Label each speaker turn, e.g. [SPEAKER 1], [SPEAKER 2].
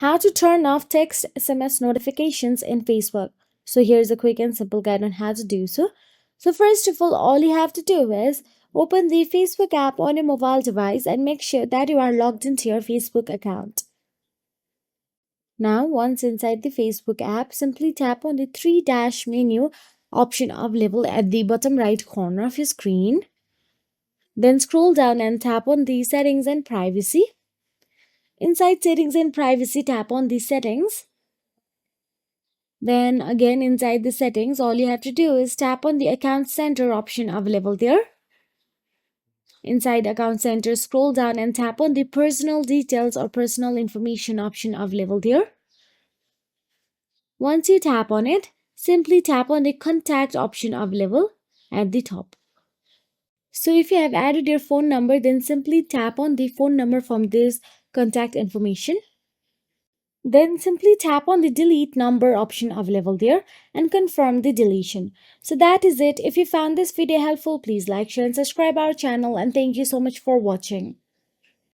[SPEAKER 1] How to turn off text SMS notifications in Facebook. So here's a quick and simple guide on how to do so. So first of all you have to do is open the Facebook app on your mobile device and make sure that you are logged into your Facebook account. Now once inside the Facebook app, simply tap on the three dash menu option available at the bottom right corner of your screen. Then scroll down and tap on the settings and privacy. Inside settings and privacy, tap on the settings. Then again inside the settings, all you have to do is tap on the account center option available there. Inside account center, scroll down and tap on the personal details or personal information option available there. Once you tap on it, simply tap on the contact option available at the top. So if you have added your phone number, then simply tap on the phone number from this contact information. Then simply tap on the delete number option available there and confirm the deletion. So that is it. If you found this video helpful, please like, share and subscribe our channel, and thank you so much for watching.